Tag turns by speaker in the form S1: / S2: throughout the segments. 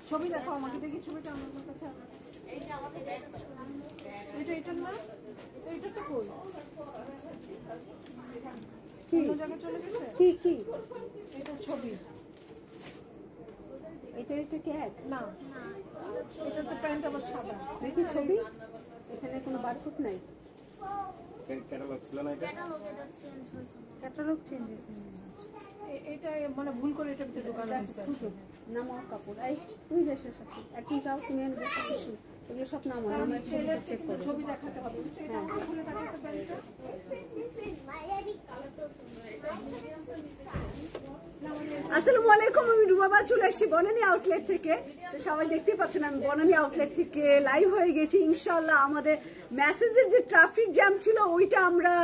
S1: ছবি দেখো আমাকে, দেখি ছবিটা আমার কাছে। এটা না, এটা তো কই অন্য জায়গায় চলে গেছে। কি এটা ছবি, এটা কি এক না, এটা তো প্যান্ট আবার সাদা। দেখি ছবি, এখানে কোনো বারকোড নাই। ক্যাটালগ ছিল না, এটা ক্যাটালগ চেঞ্জ হয়েছে। এটা মানে ভুল করে এটা ভিতরে ঢোকানো হয়েছে। নামো কাপড়, এই তুই যাস সাথে একদিন যাও, তুমি এনে দেখো কিছু এগুলো সব নামো, আমরা চেক করব, ছবি দেখাতে হবে। এটা খুলে দেখাতে প্যান্টটা। আসসালামু আলাইকুম, আমি রুবাবা চলে আসছি বনানী আউটলেট থেকে। তো সবাই দেখতেই পাচ্ছেন আমি বনানী আউটলেট থেকে লাইভ হয়ে গেছি। ইনশাআল্লাহ আমাদের মেসেজের যে ট্রাফিক জ্যাম ছিল ওইটা আমরা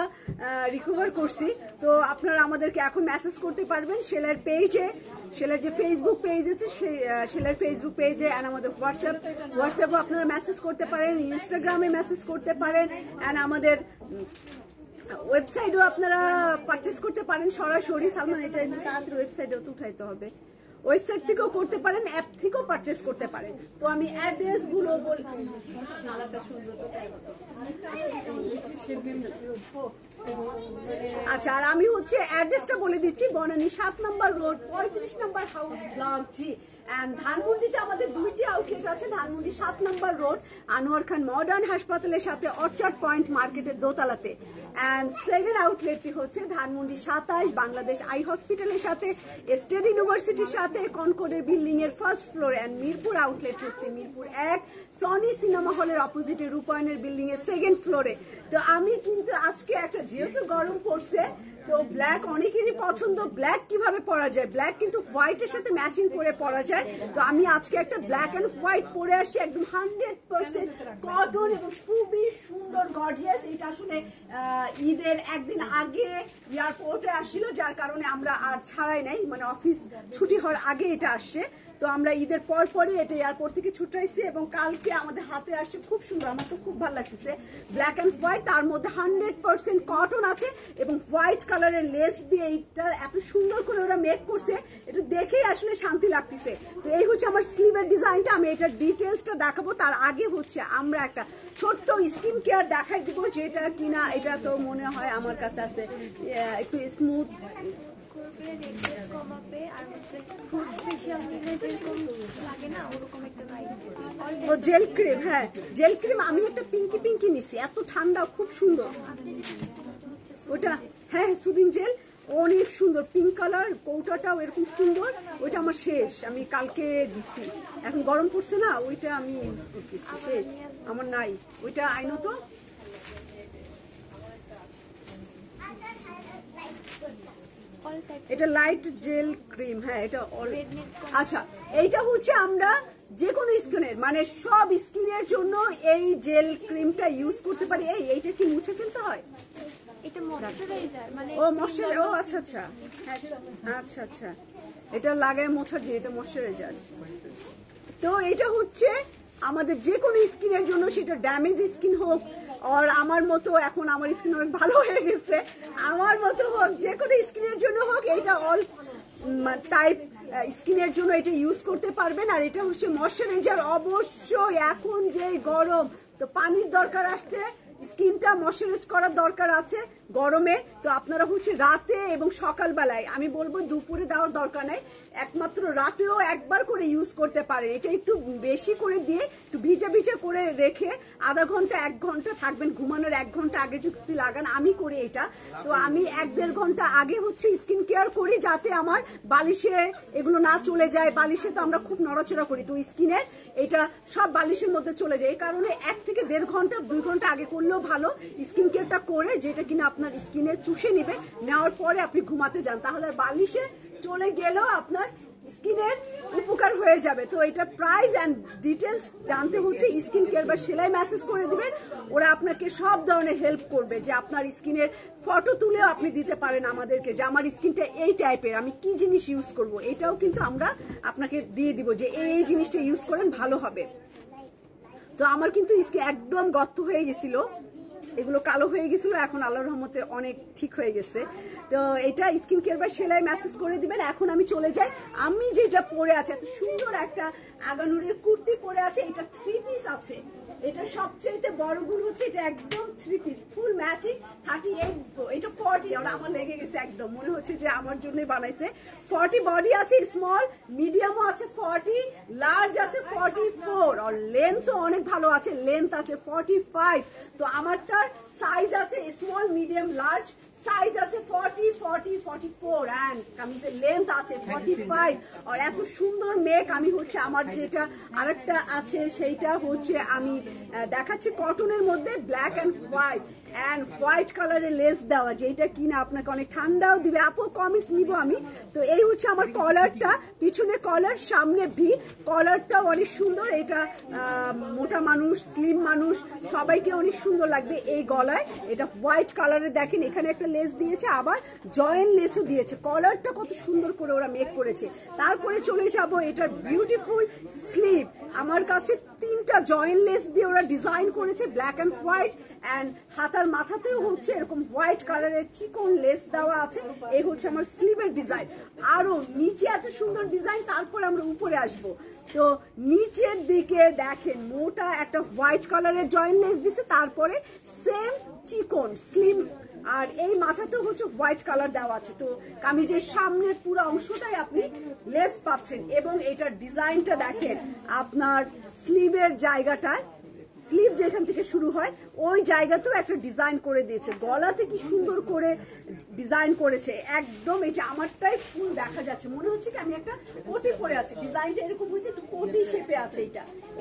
S1: রিকভার করছি। তো আপনারা আমাদেরকে এখন মেসেজ করতে পারবেন সেলের পেজে, সেলের যে ফেসবুক পেজ আছে সেলের ফেসবুক পেজে, অ্যান্ড আমাদের হোয়াটসঅ্যাপও আপনারা মেসেজ করতে পারেন, ইনস্টাগ্রামে মেসেজ করতে পারেন, অ্যান্ড আমাদের ওয়েবসাইটও আপনারা পারচেস করতে পারেন সরাসরি। সালমান এটা তাড়াতাড়ি ওয়েবসাইটেও তো উঠাইতে হবে, ওয়েবসাইট থেকেও করতে পারেন, অ্যাপ থেকেও পারচেস করতে পারেন। তো আমি অ্যাড্রেস গুলো বলছি। আচ্ছা, আর আমি হচ্ছে অ্যাড্রেসটা বলে দিচ্ছি। বনানী 7 নম্বর রোড, 35 নম্বর হাউস, ব্লক জি। এন্ড ধানমন্ডিতে আমাদের দুইটি আউটলেট আছে। ধানমন্ডি 7 নম্বর রোড, আনোয়ার খান মডার্ন হাসপাতালের সাথে অর্চার্ড পয়েন্ট মার্কেটের দোতলাতে। এন্ড সেকেন্ড আউটলেটটি হচ্ছে ধানমন্ডি 27 বাংলাদেশ আই হসপিটালের সাথে, স্টেট ইউনিভার্সিটির সাথে, কনকর্ডের বিল্ডিং এর first floor. And Mirpur outlet হচ্ছে মিরপুর 1 সনি সিনেমা হলের অপোজিটে রূপায়ণের বিল্ডিং এর সেকেন্ড ফ্লোরে। তো আমি কিন্তু আজকে একটা, যেহেতু গরম পড়ছে তো ব্ল্যাক অনেকেরই পছন্দ, ব্ল্যাক কিভাবে পরা যায়, ব্ল্যাক কিন্তু হোয়াইটের সাথে ম্যাচিং করে পরা যায়। তো আমি আজকে একটা ব্ল্যাক এন্ড হোয়াইট পরে আসছি, একদম 100% কটন এবং খুবই সুন্দর গর্জিয়াস। এটা আসলে ঈদের একদিন আগে এয়ারপোর্টে আসছিল, যার কারণে আমরা আর ছাড়াই নাই, মানে অফিস ছুটি হওয়ার আগে এটা আসছে। তো আমরা ঈদের পরই এটা এয়ারপোর্ট থেকে ছুটাইছি এবং কালকে আমাদের হাতে আসছে। খুব সুন্দর, আমার তো খুব ভালো লাগতেছে। ব্ল্যাক এন্ড হোয়াইট, তার মধ্যে 100% কটন আছে এবং হোয়াইট কালারের লেস দিয়ে এইটা এত সুন্দর করে ওরা মেক করছে, এটা দেখেই আসলে শান্তি লাগতেছে। তো এই হচ্ছে আমার স্লিভের ডিজাইনটা, আমি এটার ডিটেলসটা দেখাবো। তার আগে হচ্ছে আমরা একটা ছোট্ট স্কিন কেয়ার দেখাই দিব, যেটা কিনা এটা তো মনে হয় আমার কাছে আছে একটু স্মুথ জেল ক্রিম। হ্যাঁ, জেল ক্রিম আমি একটা পিঙ্কি নিছি, এত ঠান্ডা, খুব সুন্দর ওটা। হ্যাঁ, সুদিন জেল অনেক সুন্দর, পিঙ্ক কালার, কৌটাটাও এরকম সুন্দর। ওইটা আমার শেষ, আমি কালকে দিচ্ছি, এখন গরম পড়ছে না, ওইটা আমি ইউজ করতেছি, শেষ আমার নাই ওইটা। আইনো তো এটা লাইট জেল ক্রিম। হ্যাঁ, এটা আচ্ছা, এইটা হচ্ছে আমরা যে কোনো স্কিনের, মানে সব স্কিনের জন্য এই জেল ক্রিমটা ইউজ করতে পারি। এইটা কি মুছে ফেলতে হয়?
S2: এটা ময়শ্চারাইজার, মানে
S1: ও ময়শ্চারাইজার, ও আচ্ছা আচ্ছা আচ্ছা আচ্ছা, এটা লাগায় মোছার দিয়ে, এটা ময়শ্চারাইজার। তো এটা হচ্ছে আমাদের যে কোনো স্কিনের জন্য, সেটা ড্যামেজ স্কিন হোক আর আমার মতো, এখন আমার স্কিন অনেক ভালো হয়ে গেছে, আমার মতো হোক, যে কোনো স্কিনের জন্য হোক, এটা অল টাইপ স্কিনের জন্য এটা ইউজ করতে পারবেন। আর এটা হচ্ছে ময়শ্চারাইজার। অবশ্যই এখন যে গরম, তো পানির দরকার আসছে, স্কিনটা ময়শ্চারাইজ করার দরকার আছে গরমে। তো আপনারা হচ্ছে রাতে এবং সকালবেলায়, আমি বলবো দুপুরে দেওয়ার দরকার নাই, একমাত্র রাতেও একবার করে ইউজ করতে পারেন। এটা একটু বেশি করে দিয়ে একটু ভিজা ভিজা করে রেখে আধা ঘন্টা 1 ঘন্টা থাকবেন, ঘুমানোর 1 ঘন্টা আগে যদি লাগান, আমি করি এটা। তো আমি 1-1.5 ঘন্টা আগে হচ্ছে স্কিন কেয়ার করি, যাতে আমার বালিশে এগুলো না চলে যায়। বালিশে তো আমরা খুব নড়াচড়া করি, তো স্কিনের এটা সব বালিশের মধ্যে চলে যায়। এই কারণে 1 থেকে 1.5 ঘন্টা 2 ঘন্টা আগে করলেও ভালো স্কিন কেয়ারটা করে, যেটা কিনা আপনার স্কিনে চুষে নিবে, নেওয়ার পরে আপনি ঘুমাতে যান, তাহলে বালিশে চলে গেলেও আপনার স্কিনের উপকার হয়ে যাবে। তো এটা প্রাইস এন্ড ডিটেলস জানতে হচ্ছে স্কিন কেয়ার বা সেলাই ম্যাসেজ করে দিবেন, ওরা আপনাকে সব ধরনের হেল্প করবে। যে আপনার স্কিনের ফটো তুলেও আপনি দিতে পারেন আমাদেরকে, যে আমার স্কিনটা এই টাইপের, আমি কি জিনিস ইউজ করব, এটাও কিন্তু আমরা আপনাকে দিয়ে দিব যে এই জিনিসটা ইউজ করেন ভালো হবে। তো আমার কিন্তু স্কিন একদম গর্ত হয়ে গেছিল, এগুলো কালো হয়ে গেছিল, এখন আল্লাহর রহমতে অনেক ঠিক হয়ে গেছে। তো এটা স্কিন কেয়ার বা সেলাই ম্যাসেজ করে দিবেন। এখন আমি চলে যাই, আমি যেটা পরে আছে, এত সুন্দর একটা আগানুরের কুর্তি পরে আছে, এটা 3 পিস আছে। এটা সবচেয়ে বড় গুণ হচ্ছে এটা একদম 3 পিস ফুল ম্যাচিং 38, এটা 40, আর আমার লেগে গেছে একদম, মনে হচ্ছে যে আমার জন্যই বানাইছে। 40 বডি আছে, স্মল মিডিয়ামও আছে 40, লার্জ আছে 44, আর লেন্থ তো অনেক ভালো আছে, লেন্থ আছে 45। তো আমারটার সাইজ আছে স্মল মিডিয়াম লার্জ, সাইজ আছে 40, 40, 44 এন্ড কামিজের লেন্থ আছে 45। আর এত সুন্দর মেক, আমি হচ্ছে আমার যেটা আরেকটা আছে সেইটা হচ্ছে আমি দেখাচ্ছি কটনের মধ্যে ব্ল্যাক এন্ড হোয়াইট কালারের লেস দেওয়া, যেটা কিনা আপনাকে অনেক ঠান্ডাও দিবে। আপু কমেন্টস নিব আমি। তো এই হচ্ছে আমার কলারটা, পিছনে কলার, সামনে ভি, কলারটাও অনেক সুন্দর। এটা মোটা মানুষ, স্লিম মানুষ সবাইকে অনেক সুন্দর লাগবে এই গলায়। এটা হোয়াইট কালারের, দেখেন এখানে একটা লেস দিয়েছে, আবার জয়েন্ট লেসও দিয়েছে। কলারটা কত সুন্দর করে ওরা মেক করেছে। তারপরে চলে যাব এটার বিউটিফুল স্লিভ, আমার কাছে 3টা জয়েন্ট লেস দিয়ে ওরা ডিজাইন করেছে, ব্ল্যাক এন্ড হোয়াইট, এন্ড হাতার মাথাতেও হচ্ছে এরকম হোয়াইট কালারের চিকন লেস দেওয়া আছে। এই হচ্ছে আমার স্লিভের ডিজাইন। আরো নিচে এত সুন্দর ডিজাইন, তারপরে আমরা উপরে আসব। তো নিচের দিকে দেখেন মোটা একটা হোয়াইট কালারের জয়েন্ট লেস দিছে, তারপরে সেম চিকন স্লিম, আর এই মাথাতেও হচ্ছে হোয়াইট কালার দেওয়া আছে। তো কামিজের সামনের পুরো অংশটাই আপনি লেস পাচ্ছেন। এবং এটার ডিজাইনটা দেখেন, আপনার স্লিভের জায়গাটায়, স্লিভ যেখান থেকে শুরু হয় ওই জায়গাতেও একটা ডিজাইন করে দিয়েছে, গলাতে কি সুন্দর করে ডিজাইন করেছে একদম। এই যে আমারটাই ফুল দেখা যাচ্ছে, মনে হচ্ছে কি আমি একটা কোটি পরে আছি। ডিজাইনটা এরকম হয়েছে, একটু কোটি শেপে আছে,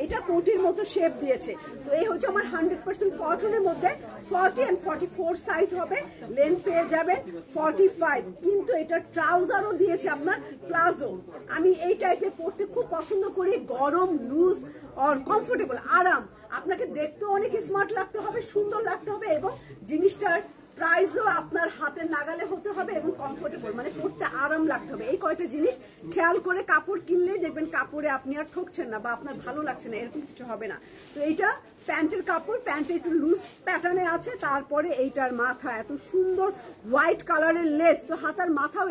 S1: এটা কোটির মতো শেপ দিয়েছে। তো এই হচ্ছে আমার 100% কটনের মধ্যে 40 and 44 সাইজ হবে, লেন্থ পেয়ে যাবেন 45। কিন্তু এটা ট্রাউজারও দিয়েছে আপনার প্লাজো। আমি এই টাইপের পরতে খুব পছন্দ করি, গরম, লুজ আর কমফোর্টেবল, আরাম। আপনাকে দেখতেও অনেক স্মার্ট লাগতে হবে, সুন্দর লাগতে হবে, এবং জিনিসটার প্রাইসও আপনার হাতের নাগালে হতে হবে এবং কমফোর্টেবল, মানে পরতে আরাম লাগতে হবে। এই কয়টা জিনিস খেয়াল করে কাপড় কিনলে দেখবেন কাপড়ে আপনি আর ঠকছেন না বা আপনার ভালো লাগছে না, এরকম কিছু হবে না। তো এইটা প্যান্টের কাপড়, প্যান্টে একটু লুজ প্যাটার্নে আছে। তারপরে এইটার মাথা এত সুন্দর হোয়াইট কালারের লেস, তো হাতার মাথাও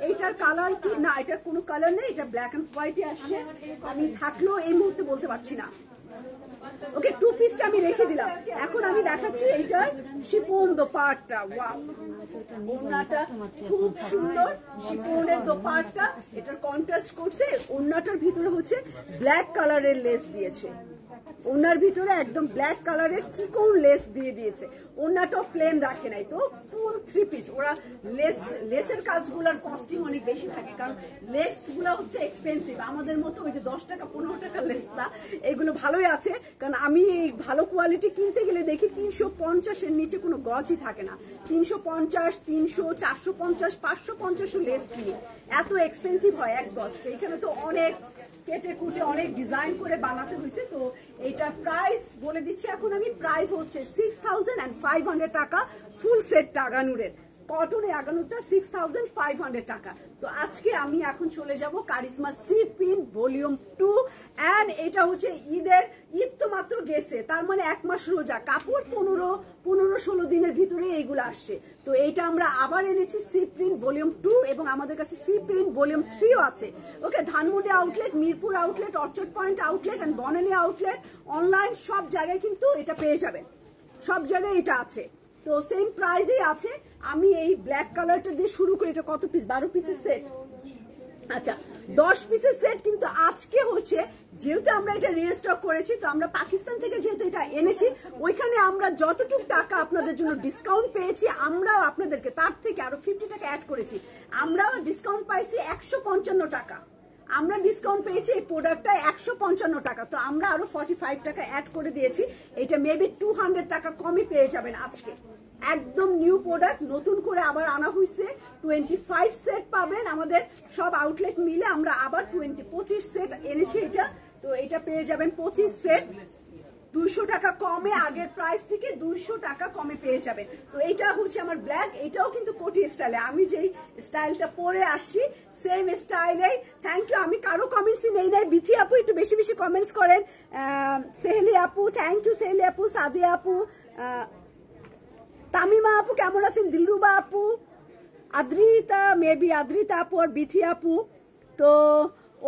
S1: এইটার কালার কি না, এটার কোনো কালার নেই, এটা ব্ল্যাক এন্ড হোয়াইটে আসছে। আমি থাকলেও এই মুহূর্তে বলতে পারছি না। ওকে, 2 পিসটা আমি রেখে দিলাম। এখন আমি দেখাচ্ছি এইটার শিফন দোপাট্টা। ওয়াও, ওড়নাটা খুব সুন্দর, শিফনের দোপাট্টা, এটার কন্ট্রাস্ট করছে। ওড়নাটার ভিতরে হচ্ছে ব্ল্যাক কালারের লেস দিয়েছে, ওনার ভিতরে একদম ব্ল্যাক কালারের চিকন লেস দিয়ে দিয়েছে। ওনাটাও প্লেন রাখে নাই, তো ফুল 3 পিস। ওরা লেসের কাজগুলোর কস্টিং অনেক বেশি থাকে, কারণ লেস গুলো হচ্ছে এক্সপেন্সিভ। আমাদের মতো ওই যে 10 টাকা 15 টাকা লেসটা, এগুলো ভালোই আছে। কারণ আমি ভালো কোয়ালিটি কিনতে গেলে দেখি 350-এর নিচে কোনো গজই থাকে না। 350, 300, 450, 550 লেস কিনি, এত এক্সপেন্সিভ হয় এক গজ। এখানে তো অনেক কেটে কুটে অনেক ডিজাইন করে বানাতে হয়েছে। তো এইটার প্রাইস বলে দিচ্ছি এখন আমি, প্রাইস হচ্ছে 6500 টাকা ফুল সেট আগানুরের, কটনে আগানুরটা 6500 টাকা। তো আজকে আমি এখন চলে যাব Charisma C print volume 2 and এটা হচ্ছে ঈদ তো মাত্র গেছে, তার মানে 1 মাস রোজা, কাপড় 15-16 দিনের ভিতরে এইগুলো আসছে। তো এইটা আমরা আবার এনেছি সি প্রিন্ট ভলিউম 2 এবং আমাদের কাছে সি প্রিন্ট ভলিউম 3 আছে। Okay, Dhanmondi outlet, Mirpur outlet, Orchard Point outlet and Banani outlet, online সব জায়গায় কিন্তু এটা পেয়ে যাবেন, সব জায়গায় এটা আছে। তো সেম প্রাইজেই আছে। আমি এই ব্ল্যাক কালারটা দিয়ে শুরু করি। এটা কত পিস? 12 পিসের সেট। আচ্ছা, 10 পিসের সেট কিন্তু আজকে হচ্ছে, যেহেতু আমরা এটা রিস্টক করেছি, তো আমরা পাকিস্তান থেকে যেহেতু এটা এনেছি, ওইখানে আমরা যতটুকু টাকা আপনাদের জন্য ডিসকাউন্ট পেয়েছি, আমরাও আপনাদেরকে তার থেকে আরো 50 টাকা অ্যাড করেছি। আমরাও ডিসকাউন্ট পাইছি 155 টাকা। আমরা ডিসকাউন্ট পেয়েছি এই প্রোডাক্টটা 155 টাকা। তো আমরা আরো 45 টাকা অ্যাড করে দিয়েছি। এটা মেবি 200 টাকা কমে পেয়ে যাবেন আজকে। একদম নিউ প্রোডাক্ট, নতুন করে আবার আনা হয়েছে। 25 সেট পাবেন আমাদের সব আউটলেট মিলে। আমরা আবার 25 সেট এনেছি এটা। তো এটা পেয়ে যাবেন 25 সেট 200 টাকা কমে, আগের প্রাইস থেকে 200 টাকা কমে পেয়ে যাবেন। তো এইটা হচ্ছে আমার ব্ল্যাক, এটাও কিন্তু কোটি স্টাইলে, আমি যেই স্টাইলটা পরে আসছি সেম স্টাইলেই। Thank you. আমি কারো কমেন্টসই নেই নাই। বিথি আপু একটু বেশি বেশি কমেন্টস করেন। সেহেলি আপু, থ্যাংক ইউ সেহেলি আপু, সাদিয়া আপু, তামিমা আপু কেমন আছেন, দিলরুবা আপু, আদ্রিতা, মেবি আদ্রিতা আপু আর বিথি আপু। তো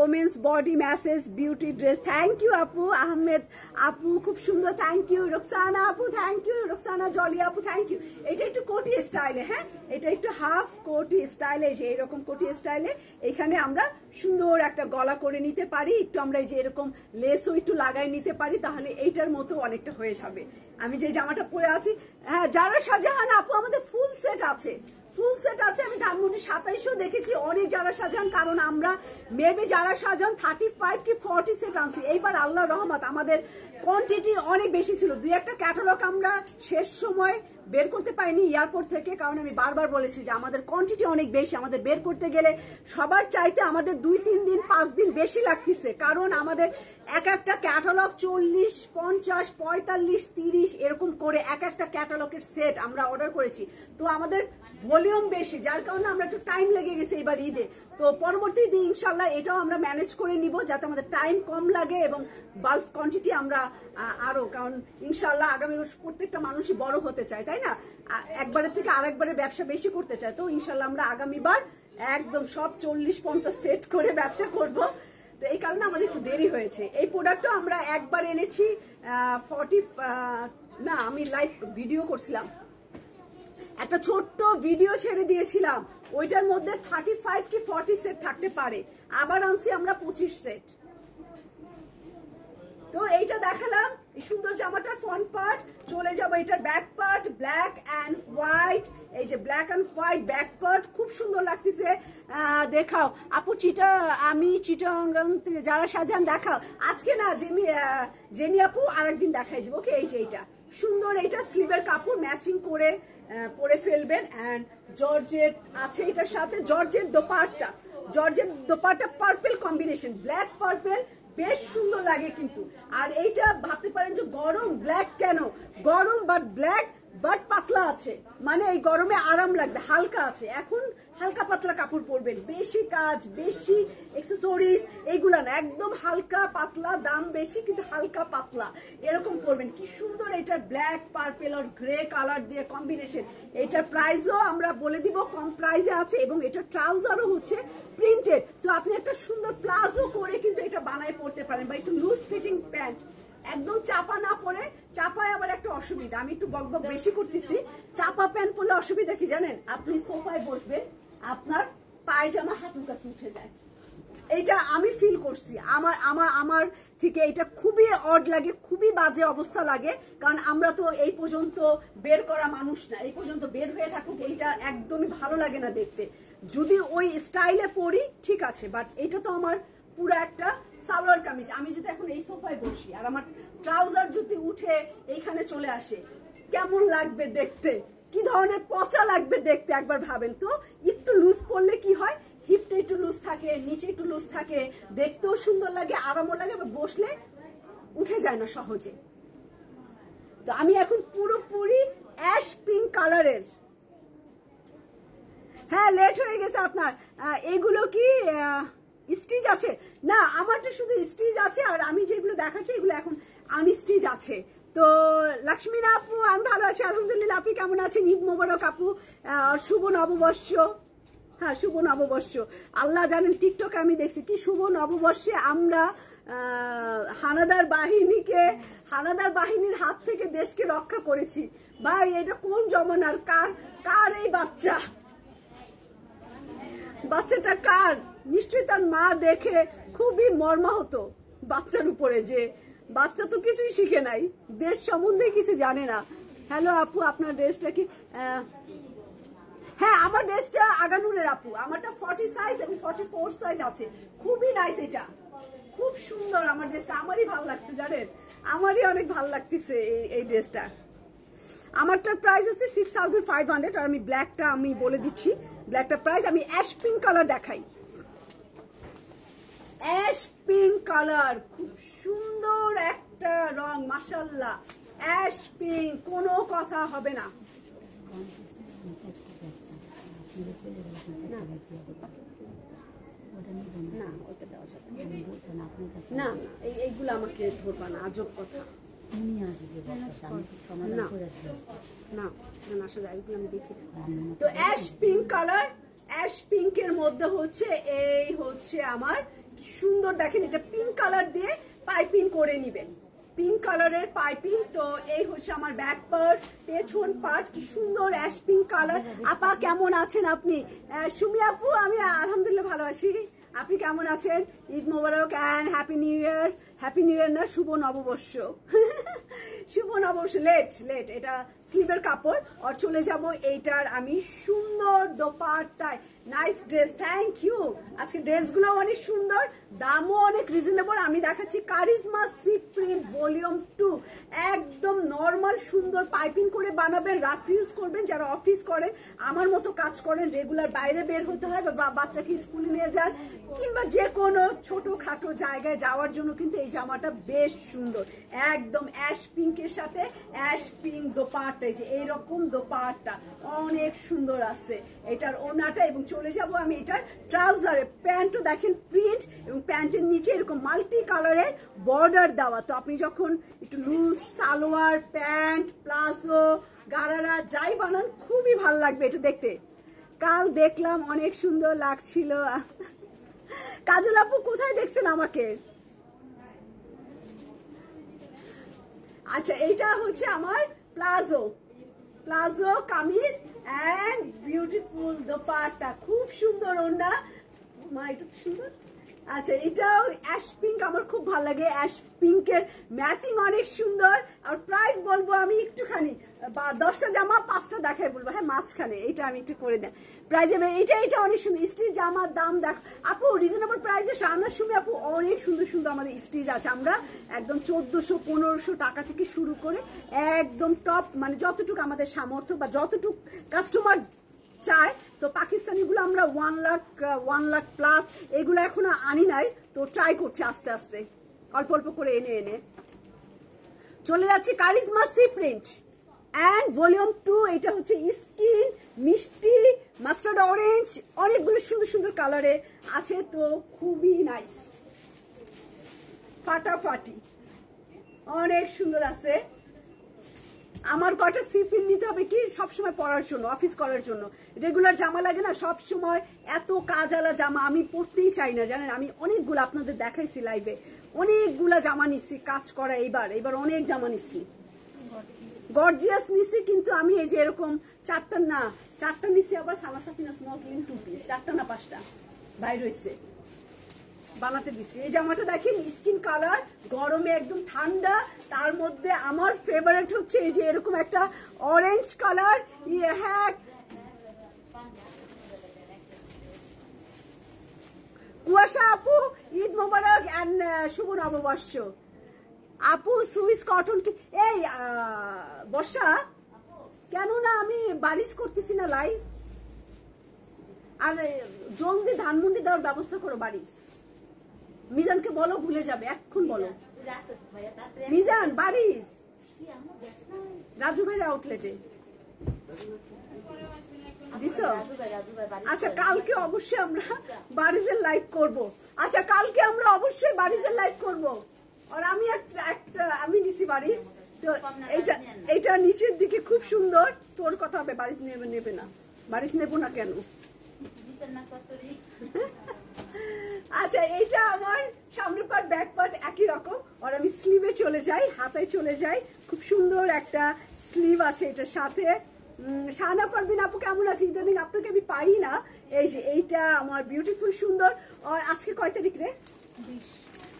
S1: women's body massage beauty dress, thank you আপু। আহমেদ আপু খুব সুন্দর, থ্যাংক ইউ। রোকসানা আপু, থ্যাংক ইউ। রোকসানা জলি আপু, থ্যাংক ইউ। এটা একটু কোটি স্টাইলে, হ্যাঁ এটা একটু হাফ কোটি স্টাইলে, যে এরকম কোটি স্টাইলে এখানে আমরা সুন্দর একটা গলা করে নিতে পারি। একটু আমরা এই যে এরকম লেসও একটু লাগাই নিতে পারি, তাহলে এইটার মতো অনেকটা হয়ে যাবে। আমি যে জামাটা পরে আছি, হ্যাঁ যারা শাহজাহান আপু, আমাদের ফুল সেট আছে, ফুল সেট আছে। আমি ধানমন্ডি 27ও দেখেছি অনেক যারা সাজান, কারণ আমরা মেবি যারা সাজান 35 কি 40 সেট আনছি। এইবার আল্লাহ রহমত আমাদের কোয়ান্টিটি অনেক বেশি ছিল। দুই একটা ক্যাটালগ আমরা শেষ সময় বের করতে পারিনি এয়ারপোর্ট থেকে, কারণ আমি বারবার বলেছি যে আমাদের কোয়ান্টিটি অনেক বেশি, আমাদের বের করতে গেলে সবার চাইতে আমাদের 2-3 দিন 5 দিন বেশি লাগতেছে, কারণ আমাদের এক একটা ক্যাটালগ 40, 50, 45, 30 এরকম করে এক একটা ক্যাটালগের সেট আমরা অর্ডার করেছি। তো আমাদের ভলিউম বেশি, যার কারণে আমরা একটু টাইম লেগে গেছে এবার ঈদে। তো পরবর্তী দিন ইনশাল্লাহ এটাও আমরা ম্যানেজ করে নিব, যাতে আমাদের টাইম কম লাগে এবং বাল্ক কোয়ান্টিটি আমরা আরো, কারণ ইনশাল্লাহ আগামী প্রত্যেকটা মানুষই বড় হতে চায়, তাই না? একবারের থেকে আরেকবারের ব্যবসা বেশি করতে চায়। তো ইনশাল্লাহ আমরা আগামীবার একদম সব 40-50 সেট করে ব্যবসা করব। তো এই কারণে আমাদের একটু দেরি হয়েছে। এই প্রোডাক্টও আমরা একবার এনেছি 40 না, আমি লাইভ ভিডিও করছিলাম, একটা ছোট্ট ভিডিও ছেড়ে দিয়েছিলাম, ওইটার মধ্যে 35 কি 40 সেট থাকতে পারে। আবার আনছি আমরা 25 সেট। তো এইটা দেখালাম, এই সুন্দর জামাটার ফ্রন্ট পার্ট। চলে যাবো এটার back part, black and white. এই যে black and white back part, খুব সুন্দর লাগতেছে। দেখাও আপু, আমি চিটাগাং থেকে যারা সাজান দেখাও। আজকে না জেনি আপু আরেকদিন দেখাই দিব। ওকে, এই যে এইটা সুন্দর, এইটা স্লিভের কাপড় ম্যাচিং করে পরে ফেলবেন। অ্যান্ড জর্জেট আছে এটার সাথে, georgette dupatta purple combination, black purple, বেশ সুন্দর লাগে কিন্তু। আর এইটা ভাবতে পারেন যে গরম ব্ল্যাক কেন, গরম বাট ব্ল্যাক বাট পাতলা আছে, মানে এই গরমে আরাম লাগবে, হালকা আছে। এখন হালকা পাতলা কাপড় পরবেন, বেশি কাজ বেশি এক্সেসরিজ এগুলা না, একদম হালকা পাতলা, দাম বেশি কিন্তু হালকা পাতলা এরকম পরবেন। কি সুন্দর এটা, ব্ল্যাক পার্পল আর গ্রে কালার দিয়ে কম্বিনেশন। এটার প্রাইসও আমরা বলে দিব, কম প্রাইসে আছে এবং এটার ট্রাউজারও হচ্ছে প্রিন্টেড। তো আপনি একটা সুন্দর প্লাজো করে কিন্তু এটা বানায় পড়তে পারেন, বা একটু লুজ ফিটিং প্যান্ট, একদম চাপা না পরে। চাপায় আবার একটা অসুবিধা, আমি একটু বকবক বেশি করতেছি। চাপা প্যান্ট পরলে অসুবিধা কি জানেন, আপনি সোফায় বসবেন, আপনার পায়জামা হাঁটুর কাছে উঠে যায়। এইটা আমি ফিল করছি, আমার থেকে এটা খুবই অড লাগে, খুবই বাজে অবস্থা লাগে, কারণ আমরা তো এই পর্যন্ত বের করা মানুষ না, এই পর্যন্ত বের হয়ে থাকুক এইটা একদমই ভালো লাগে না দেখতে। যদি ওই স্টাইলে পরি ঠিক আছে, বাট এটা তো আমার পুরো একটা সালোয়ার কামিজ। আমি যদি এখন এই সোফায় বসি আর আমার ট্রাউজার যদি উঠে এইখানে চলে আসে, কেমন লাগবে দেখতে, কি ধরনের পচা লাগবে দেখতে, একবার ভাবেন তো। একটু লুজ পরলে কি হয়, হিপটা একটু লুজ থাকে, নিচে একটু লুজ থাকে, দেখতেও সুন্দর লাগে, আরামও লাগে, বসলে উঠে যায় না সহজে। তো আমি এখন পুরোপুরি অ্যাশ পিঙ্ক কালারের। হ্যাঁ, লেট হয়ে গেছে আপনার। এগুলো কি স্টিচ আছে? না, আমারটা শুধু স্টিচ আছে, আর আমি যেগুলো দেখাচ্ছি এগুলো এখন আনস্টিচ আছে। তো লক্ষ্মীনা আপু, আমি ভালো আছি আলহামদুলিল্লাহ। আপনি কেমন আছেন? ঈদ মোবারক আপু, শুভ নববর্ষ। হ্যাঁ, শুভ নববর্ষ। আল্লাহ জানেন, টিকটকে আমি দেখছি কি শুভ নববর্ষে আমরা হানাদার বাহিনীর হাত থেকে দেশকে রক্ষা করেছি। ভাই, এটা কোন জমানার? কার এই বাচ্চাটা কার? নিশ্চয়ই তার মা দেখে খুবই মর্মাহত বাচ্চার উপরে, যে বাচ্চা তো কিছুই শিখে নাই, দেশ সম্বন্ধে কিছু জানে না। হ্যালো আপু, আপনার ড্রেসটা কি? হ্যাঁ, আমার ড্রেসটা আগানুরের আপু, আমারটা 40 সাইজ এবং 44 সাইজ আছে। খুবই নাইস, এটা খুব সুন্দর আমার ড্রেসটা। আমারই ভালো লাগছে জানেন, আমারই অনেক ভালো লাগতেছে এই ড্রেসটা। আমারটার প্রাইস হচ্ছে 6500। আর আমি ব্ল্যাকটা আমি বলে দিচ্ছি, ব্ল্যাকটা প্রাইস। আমি অ্যাশ পিঙ্ক কালার দেখাই। অ্যাশ পিঙ্ক কালার, খুব সুন্দর একটা রং, মাশাআল্লাহ। অ্যাশ পিঙ্ক, কোনো কথা হবে না। না, এইগুলো আমাকে ধরবা না, আজব কথা। তো অ্যাশ পিঙ্ক কালার, অ্যাশ পিঙ্কের মধ্যে হচ্ছে এই হচ্ছে আমার সুন্দর, দেখেন এটা পিঙ্ক কালার দিয়ে পাইপিং করে নিবেন, পিঙ্ক কালারের পাইপিং। তো এই হচ্ছে আমার ব্যাক পার্ট, পেছন পার্ট, কি সুন্দর অ্যাশ পিঙ্ক কালার। আপা কেমন আছেন আপনি? সুমি আপু, আমি আলহামদুলিল্লাহ ভালো আছি। আপনি কেমন আছেন? Eid Mubarak and happy new year. Happy new year না, শুভ নববর্ষ। শুভ নববর্ষ। লেট এটা স্লিভের কাপড়। আর চলে যাব এইটার আমি সুন্দর দোপাট্টায়। Nice dress, thank you. আজকে ড্রেসগুলো অনেক সুন্দর, দামও অনেক রিজনেবল। আমি দেখাচ্ছি কারিজমা সি প্রিন্ট ভলিউম 2। একদম নর্মাল সুন্দর পাইপিং করে বানাবেন, রাফ ইউজ করবেন। যারা অফিস করেন, আমার মতো কাজ করেন, রেগুলার বাইরে বের হতে হয়, বা বাচ্চাকে স্কুলে নিয়ে যান, কিংবা যে কোনো ছোটখাটো জায়গায় যাওয়ার জন্য কিন্তু এই জামাটা বেশ সুন্দর। একদম অ্যাশ পিঙ্কের সাথে অ্যাশ পিঙ্ক দোপাট্টা, এই যে এইরকম দোপাট্টা অনেক সুন্দর আছে এটার ওড়নাটা। এবং চলে যাব আমি এটার ট্রাউজারে। প্যান্টও দেখেন প্রিন্ট, এবং প্যান্টের নিচে এরকম মাল্টি কালারের বর্ডার দেওয়া। তো আপনি যখন একটু loose salwar, pant, palazzo, gharara যাই বানান, খুবই ভালো লাগবে এটা দেখতে। কাল দেখলাম, অনেক সুন্দর লাগছিল। কাজল আপু, কোথায় দেখছেন আমাকে? আচ্ছা, এইটা হচ্ছে আমার palazzo kameez and beautiful dupatta, খুব সুন্দর ওড়না। মা, এটা সুন্দর। আচ্ছা, এটাও অ্যাশ পিঙ্ক, আমার খুব ভালো লাগে। অ্যাশ পিঙ্কের ম্যাচিং অনেক সুন্দর। আর প্রাইস বলবো আমি একটুখানি, 10টা জামা 5টা দেখাই বলবো। হ্যাঁ, মাঝখানে এইটা আমি একটু করে দেন প্রাইস। এইটা অনেক সুন্দর স্টিচ জামার দাম দেখ আপু, রিজনেবল প্রাইসে। সামনের সময় আপু অনেক সুন্দর সুন্দর আমাদের স্টিচ আছে। আমরা একদম 1400-1500 টাকা থেকে শুরু করে একদম টপ, মানে যতটুকু আমাদের সামর্থ্য বা যতটুকু কাস্টমার চায়। তো পাকিস্তানি গুলো আমরা 1 লাখ প্লাস, এগুলো এখনো আনি নাই। তো ট্রাই করছি আস্তে আস্তে, অল্প অল্প করে এনে চলে যাচ্ছি Charisma C print and volume 2। এটা হচ্ছে স্কিন, মিষ্টি, মাস্টার্ড অরেঞ্জ, অনেকগুলো সুন্দর সুন্দর কালারে আছে। তো খুবই নাইস, ফাটাফাটি, অনেক সুন্দর আছে। আমার কটা সিপিন নিতে হবে কি সবসময় পরার জন্য, অফিস করার জন্য। রেগুলার জামা লাগে না সব সময়, এত কাজালা জামা আমি পরতেই চাই না জানেন। আমি অনেকগুলো আপনাদের দেখাইছি লাইভে, অনেকগুলা জামা নিচ্ছি কাজ করা। এইবার অনেক জামা নিচ্ছি, গর্জিয়াস নিচ্ছি। কিন্তু আমি এই যে এরকম চারটা নিচ্ছি। আবার সামাসাফিনা স্মোকিং 2 পিস, 4টা না 5টা বাইর হয়েছে, বানাতে দিচ্ছি। এই জামাটা দেখেন স্কিন কালার, গরমে একদম ঠান্ডা। তার মধ্যে আমার ফেভারিট হচ্ছে এই যে এরকম একটা অরেঞ্জ কালার। হ্যাঁ, কুয়াশা আপু, ঈদ মোবারক এন্ড শুভ নববর্ষ। আপু সুইস কটন কি এই বর্ষা, কেন না আমি বারিশ করতেছি না লাইভ? আর জলদি ধানমন্ডি দেওয়ার ব্যবস্থা করো বারিশ। মিজানকে বলো, ভুলে যাবে, এখন বলো। মিজান বারিশ রাজু ভাইয়ের আউটলেটে দিছো? আচ্ছা কালকে অবশ্যই আমরা বারিজের লাইভ করব। আচ্ছা কালকে আমরা অবশ্যই বারিজের লাইভ করব। আর আমি আমি নিছি বারিশ, তো এইটা নিচের দিকে খুব সুন্দর। তোর কথা হবে, বারিশ নেবে না। বারিশ নেবো না কেন? আচ্ছা এইটা আমার সামনের পার্ট ব্যাক পার্ট একই রকম। আর আমি স্লিভে চলে যাই, হাতায় চলে যাই। খুব সুন্দর একটা স্লিভ আছে এটার সাথে। শাহানা পারবিন আপু কেমন আছে? ইদানিং আপনাকে আমি পাই না। এই যে এইটা আমার বিউটিফুল সুন্দর। আর আজকে কয় তারিখ রে?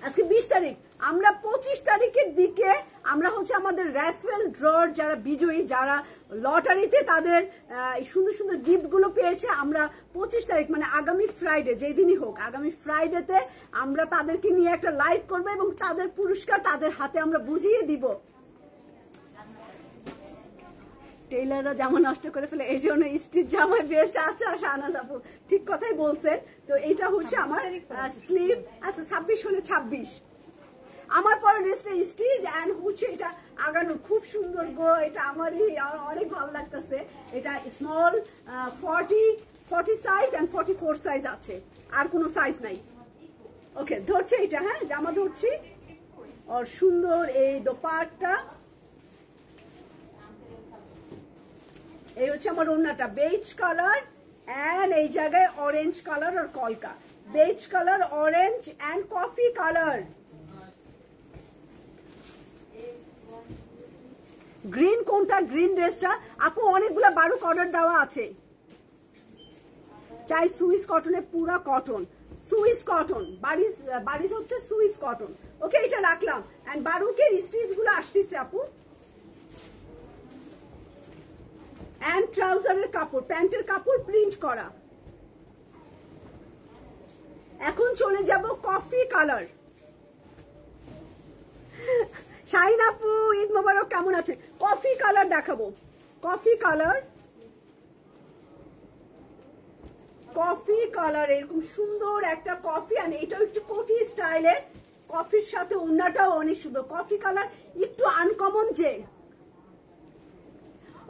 S1: আজকে 20 তারিখ। আমরা 25 তারিখের দিকে আমরা হচ্ছে আমাদের র্যাফেল ড্রর যারা বিজয়ী, যারা লটারিতে তাদের সুন্দর সুন্দর গিফট গুলো পেয়েছে, আমরা 25 তারিখ মানে আগামী ফ্রাইডে, যেই দিনই হোক আগামী ফ্রাইডেতে আমরা তাদেরকে নিয়ে একটা লাইভ করবো এবং তাদের পুরস্কার তাদের হাতে আমরা বুঝিয়ে দিব। টেইলাররা জামা নষ্ট করে ফেলে, এই জন্য স্টিচ জামায় বেস্ট। আচ্ছা শাহনাজ আপু ঠিক কথাই বলছেন। তো এটা হচ্ছে আমার স্লিভ। আচ্ছা 26 হলে 26 আমার পরে ড্রেসটা স্টিচ এন্ড হচ্ছে এটা আগানো খুব সুন্দর গো। এটা আমারই অনেক ভালো লাগতেছে। এটা স্মল 40 সাইজ এন্ড 44 সাইজ আছে, আর কোনো সাইজ নাই। ওকে ধরছে এটা, হ্যাঁ জামা ধরছি। আর সুন্দর এই দোপাট্টা। এই হচ্ছে আমার ওড়নাটা বেজ কালার এন্ড এই জায়গায় অরেঞ্জ কালার আর কলকা। Beige colour, orange and coffee colour. Green কোনটা? গ্রিন ড্রেসটা আপু অনেকগুলো বারুক অর্ডার দেওয়া আছে। চাই সুইস কটনে, পুরা কটন, সুইস কটন। বারিশ হচ্ছে সুইস কটন। ওকে এটা রাখলাম। এন্ড বারুকের স্টিচ গুলো আসতেছে আপু। এন্ড ট্রাউজারের কাপড়, প্যান্টের কাপড় প্রিন্ট করা। এখন চলে যাব কফি কালার। শাহিন আপু ঈদ মোবারক, কেমন আছে? কফি কালার দেখাবো। কফি কালার, কফি কালার এরকম সুন্দর একটা কফি। আর এটাও একটু কোটি স্টাইলের। কফির সাথে ওড়নাটাও অনেক সুন্দর। কফি কালার একটু আনকমন যে।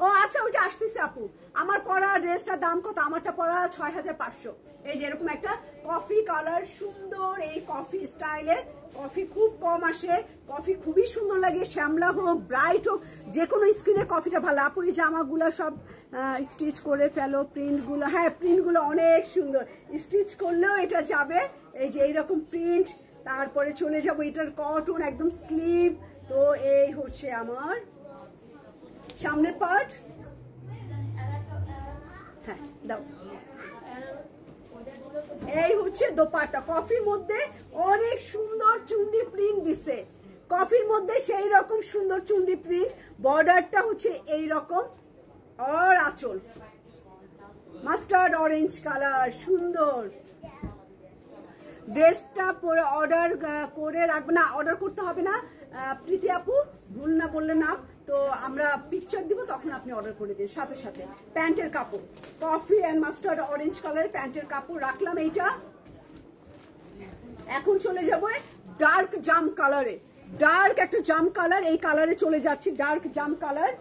S1: ও আচ্ছা ওইটা আসতেছে আপু। আমার পরা ড্রেসটার দাম কত? আমারটা পরা 6500। এই যে এরকম একটা কফি কালার সুন্দর, এই কফি স্টাইলের। কফি খুব কম আসে, কফি খুবই সুন্দর লাগে। শ্যামলা হোক, ব্রাইট হোক, যে কোনো স্কিনে কফিটা ভালো। আপু এই জামাগুলো সব স্টিচ করে ফেলো, প্রিন্ট গুলো, হ্যাঁ প্রিন্ট গুলো অনেক সুন্দর, স্টিচ করলেও এটা যাবে। এই যে এইরকম প্রিন্ট। তারপরে চলে যাবো এটার কটন একদম স্লিভ। তো এই হচ্ছে আমার সামনের পার্ট। হ্যাঁ দাও। এই হচ্ছে দোপাট্টা। কফির মধ্যে অনেক সুন্দর চুন্ডি প্রিন্ট দিছে। কফির মধ্যে সেই রকম সুন্দর চুন্ডি প্রিন্ট। বর্ডারটা হচ্ছে এই রকম। আর আঁচল মাস্টার্ড অরেঞ্জ কালার সুন্দর। ড্রেসটা পরে অর্ডার করে রাখবে না, অর্ডার করতে হবে না প্রীতি আপু, ভুল না বললে না। তো আমরা পিকচার দিব, তখন আপনি অর্ডার করে দিন সাথে সাথে। প্যান্টের কাপড় coffee and mustard orange colour প্যান্টের কাপড় রাখলাম এইটা। এখন চলে যাবো ডার্ক জাম কালারে। ডার্ক একটা জাম কালার, এই কালারে চলে যাচ্ছি। ডার্ক জাম কালার।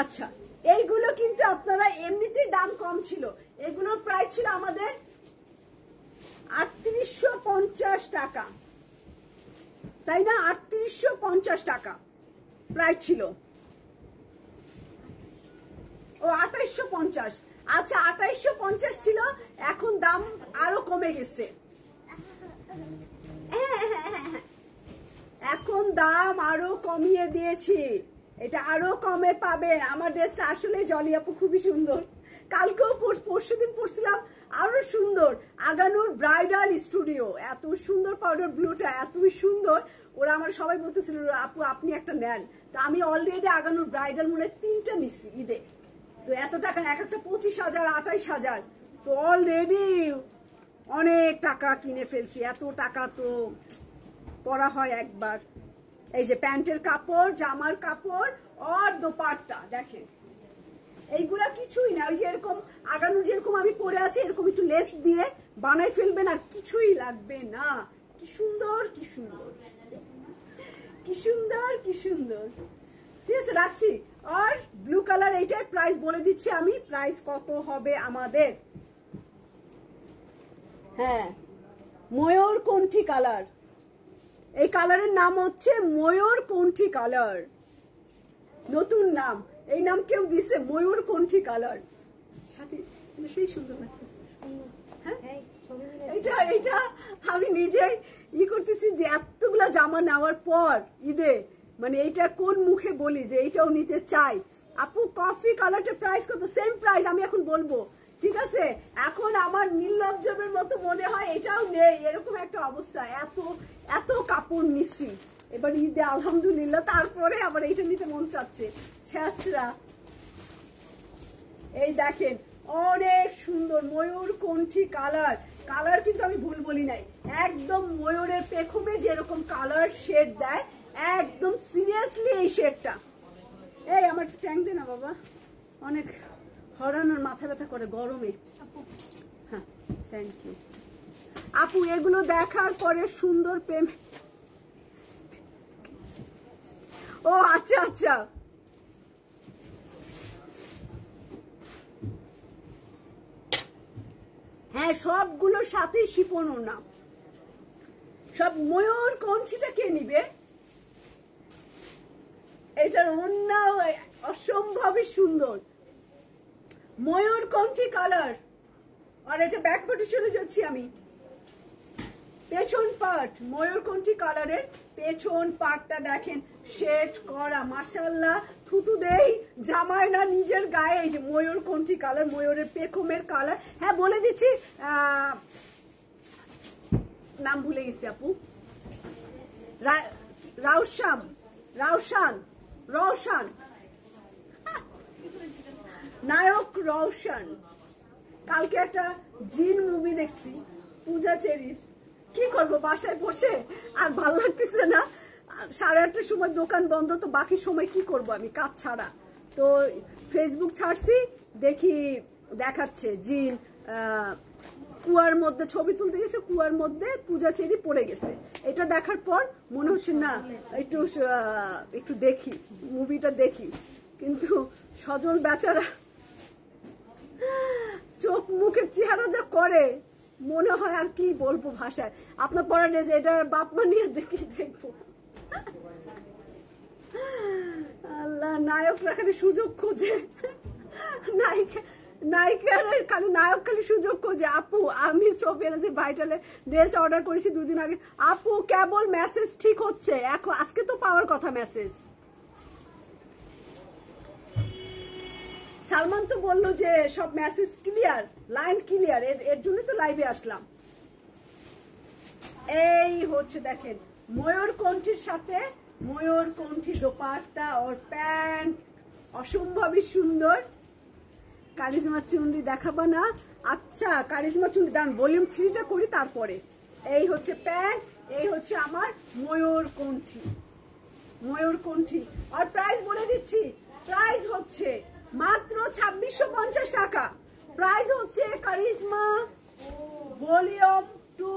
S1: আচ্ছা এইগুলো কিন্তু আপনারা এমনিতেই দাম কম ছিল। এগুলোর প্রাইস ছিল আমাদের 3850 টাকা, তাই না? 3850 টাকা প্রাইস ছিল। ও 2850। আচ্ছা 2850 ছিল, এখন দাম আরো কমে গেছে। এখন দাম আরো কমিয়ে দিয়েছি, এটা আরো কমে পাবেন। আমার ড্রেসটা আসলে জলি আপু খুবই সুন্দর। কালকেও পরশুদিন পরছিলাম, আরো সুন্দর। আগানুর ব্রাইডাল স্টুডিও, এত সুন্দর পাউডার ব্লুটা, এত সুন্দর। ওরা আমার সবাই বলতেছিল আপু আপনি একটা নেন। তো আমি অলরেডি আগানুর ব্রাইডাল মনে 3টা নিচ্ছি ঈদে। তো এত টাকা, এক একটা 25,000 28,000। তো অলরেডি অনেক টাকা কিনে ফেলছি। এত টাকা তো পরা হয় একবার, এই যে প্যান্টের কাপড়, জামার কাপড় আর দোপাট্টা দেখেন। এইগুলা কিছুই না, ওই যে এরকম আগানো যেরকম আমি পরে আছি এরকম একটু লেস দিয়ে বানাই ফেলবেন আর কিছুই লাগবে না। কি সুন্দর, কি সুন্দর, কি সুন্দর, কি সুন্দর। ঠিক আছে, রাখছি। আর ব্লু কালার এইটার প্রাইস বলে দিচ্ছি আমি, প্রাইস কত হবে আমাদের। হ্যাঁ, ময়ূরকণ্ঠী কালার, এই কালারের নাম হচ্ছে ময়ূরকণ্ঠী কালার, নতুন নাম, এই নাম কেউ দিছে ময়ূরকণ্ঠী কালার। সাথে সেই সুন্দর লাগতেছে। হ্যাঁ, এইটা আমি নিজেই করতেছি যে এতগুলা জামা নেওয়ার পর ঈদে মানে এইটা কোন মুখে বলি যে এইটাও নিতে চাই। আপু কফি কালারটা প্রাইস কত? সেম প্রাইস আমি এখন বলবো, ঠিক আছে? এখন আমার নির্লজ্জের মতো মনে হয় এটাও নেই, এরকম একটা অবস্থা। এত কাপড় নিচ্ছি এবার ঈদে আলহামদুলিল্লাহ, তারপরে আবার এইটা নিতে মন চাচ্ছে। ছেঁচড়া এই দেখেন, অনেক সুন্দর ময়ূরকণ্ঠী কালার। কালার কিন্তু আমি ভুল বলি নাই, একদম ময়ূরের পেখমে যেরকম কালার শেড দেয় একদম সিরিয়াসলি এই শেডটা। এই আমার ট্যাঙ্ক দে না বাবা, অনেক হরানোর মাথা ব্যথা করে গরমে। হ্যাঁ, থ্যাংক ইউ আপু। এগুলো দেখার পরে সুন্দর পেমেন্ট। ও আচ্ছা আচ্ছা, হ্যাঁ সবগুলোর সাথে শিপন ওড়না। সব ময়ূরকণ্ঠীটা কে নিবে? এটার ওড়না অসম্ভবই সুন্দর, ময়ূরকণ্ঠী কালার। আর এটা ব্যাক পার্টে চলে যাচ্ছি আমি। পেছন পার্ট ময়ূরকণ্ঠী কালারের, পেছন পার্টটা দেখেন শেড করা, মাশাআল্লাহ। থুতু দেই জামায় না নিজের গায়ে। এই যে ময়ূরকণ্ঠী কালার, ময়ূরের পেখমের কালার। হ্যাঁ বলে দিচ্ছি, নাম ভুলে গেছি আপু। রাউশান, রাউশান, রওশান, নায়ক রওশান। কালকে একটা জিন মুভি দেখছি পূজা চেরির। কি করবো বাসায় বসে, আর ভাল লাগতেছে না। 8:30টার সময় দোকান বন্ধ, তো বাকি সময় কি করব আমি কাজ ছাড়া। তো ফেসবুক ছাড়ছি, দেখি দেখাচ্ছে জিন কুয়ার মধ্যে ছবি তুলতে গেছে, কুয়ার মধ্যে পূজা চেরি পড়ে গেছে। এটা দেখার পর মনে হচ্ছে না একটু দেখি, মুভিটা দেখি। কিন্তু সজল বেচারা চোখ মুখের চেহারা যা করে, মনে হয় আর কি বলবো ভাষায়। আপনার পড়া ড্রেস, এটা বাপ মা নিয়ে দেখবো। আল্লাহ, নায়করা খালি সুযোগ খোঁজে, নায়িকার খালি নায়ক খালি সুযোগ খোঁজে। আপু আমি সোফিয়া যে ভাইটালের ড্রেস অর্ডার করেছি 2 দিন আগে। আপু কেবল মেসেজ ঠিক হচ্ছে এখন, আজকে তো পাওয়ার কথা মেসেজ। সালমান তো বললো যে সব মেসেজ ক্লিয়ার, লাইন ক্লিয়ার, এর জন্য তো লাইভে আসলাম। এই হচ্ছে দেখেন ময়ূরকণ্ঠীর সাথে ময়ূরকণ্ঠী দোপাট্টা আর প্যান্ট, অসম্ভবই সুন্দর। কারিজমা চুনরি দেখাবা না? আচ্ছা কারিজমা চুনরি দান, ভলিউম 3টা করি তারপরে। এই হচ্ছে প্যান্ট, এই হচ্ছে আমার ময়ূরকণ্ঠী, ময়ূরকণ্ঠী। আর প্রাইস বলে দিচ্ছি, প্রাইস হচ্ছে মাত্র 2650 টাকা। প্রাইস হচ্ছে কারিজমা ভলিউম 2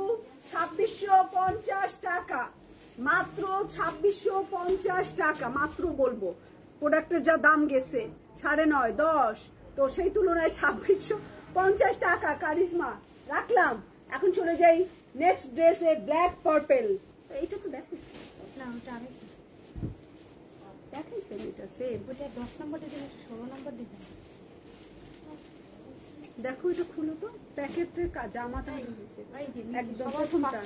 S1: 2650 টাকা, মাত্র 2650 টাকা। মাত্র বলবো, প্রোডাক্টের যা দাম গেছে 9.5 10, তো সেই তুলনায় 2650 টাকা কারিজমা রাখলাম। এখন চলে যাই নেক্সট ড্রেসে, ব্ল্যাক পার্পল। এইটা তো দেখিস
S2: না, ওটা আমি
S1: দেখাইছেন, এটা সেম।
S2: ওটা 10 নম্বর দিবেন, 16 নম্বর দিবেন।
S1: দেখো এটা খুলো তো, প্যাকেটের জামাটা হয়েছে একদম প্রথমটা।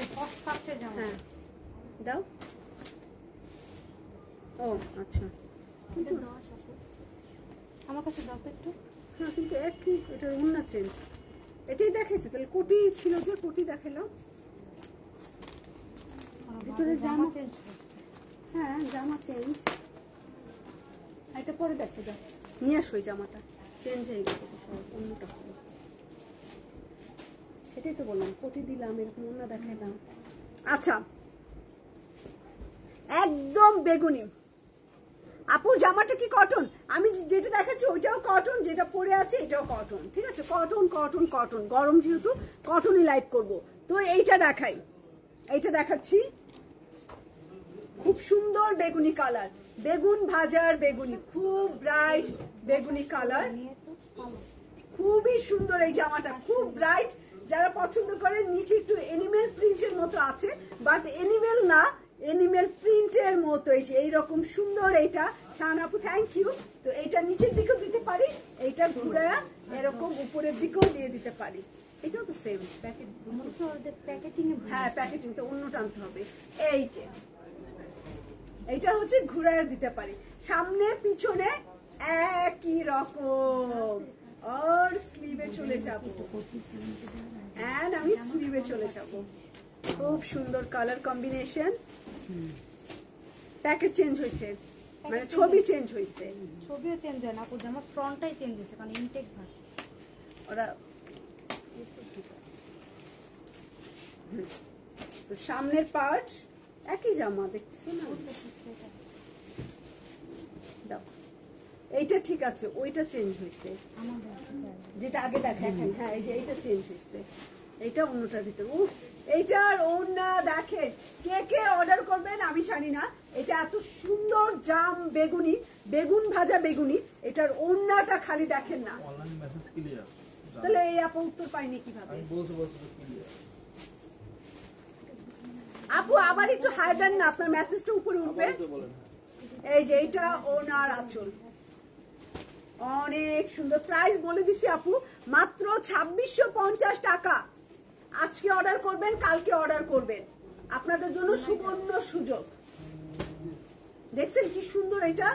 S1: হ্যাঁ দাও। ও আচ্ছা,
S2: কিন্তু 10 আছে আমার কাছে, 10 একটু।
S1: হ্যাঁ কিন্তু একই, এটা উন্না চেঞ্জ। এটাই দেখাইছে তাহলে, কোটি ছিল যে কোটি দেখালাম। ভিতরে জামা
S2: চেঞ্জ করছে।
S1: হ্যাঁ জামা চেঞ্জ, এটা পরে দেখতে যাও, নিয়ে আসো। জামাটা চেঞ্জ হয়ে গেছে, অন্যটা হলো। এটাই তো বললাম, কোটি দিলাম, এরকম অন্য দেখাইলাম। আচ্ছা একদম বেগুনি। আপু জামাটা কি কটন? আমি যেটা দেখাচ্ছি ওইটাও কটন, যেটা পরে আছে এটাও কটন, ঠিক আছে? কটন কটন কটন, গরম যেহেতু কটনই লাইভ করব। তো এইটা দেখাই, এইটা দেখাচ্ছি, খুব সুন্দর বেগুনি কালার, বেগুন ভাজার বেগুনি, খুব ব্রাইট বেগুনি কালার, খুবই সুন্দর এই জামাটা, খুব ব্রাইট। যারা পছন্দ করে, নিচে একটু এনিমেল প্রিন্টের মতো আছে, বাট এনিমেল না, এনিমেল প্রিন্টের মতো। এই যে এইরকম সুন্দর এইটা, শাহানা আপু থ্যাংক ইউ। তো এইটা নিচের দিকেও দিতে পারি, এইটা ঘুরে এরকম উপরের দিকেও দিয়ে দিতে পারি। এটাও তো সেম প্যাকেটিং, হ্যাঁ প্যাকেটিং তো অন্য টানতে হবে। এই যে এইটা হচ্ছে ঘুরায় দিতে পারি, সামনে পিছনে একই রকম। আর স্লিভে চলে যাবো, এন্ড আমি স্লিভে চলে যাব। খুব সুন্দর কালার কম্বিনেশন। প্যাকেট চেঞ্জ হয়েছে, মানে ছবি চেঞ্জ হয়েছে।
S2: ছবিও চেঞ্জ হয় না আপু, আমার ফ্রন্টটাই চেঞ্জ হয়েছে কারণ ইনটেক ভাজ
S1: ওরা। তো সামনের পার্ট একই জামা দেখছি না, দাও এইটা ঠিক আছে, ওইটা চেঞ্জ হয়েছে, যেটা আগে দেখেন। হ্যাঁ এই যে এইটা চেঞ্জ হয়েছে, এইটা অন্যটার ভিতরে। উফ, এইটার ওড়না দেখেন, কে কে অর্ডার করবেন আমি জানি না। এটা এত সুন্দর জাম বেগুনি, বেগুন ভাজা বেগুনি, এটার ওড়নাটা খালি দেখেন না।
S3: অনলাইন মেসেজ ক্লিয়ার,
S1: তাহলে এই আপু উত্তর পাইনি কিভাবে?
S3: আমি বলছি ক্লিয়ার।
S1: আপু আবার একটু হাই দেন না, আপনার মেসেজটা উপরে উঠবে। এই যে এইটা ওনার আঁচল, অনেক সুন্দর। প্রাইস বলে দিছি আপু, মাত্র 2650 টাকা। আজকে অর্ডার করবেন, কালকে অর্ডার করবেন, আপনাদের জন্য সুবর্ণ সুযোগ। দেখছেন কি সুন্দর, এটা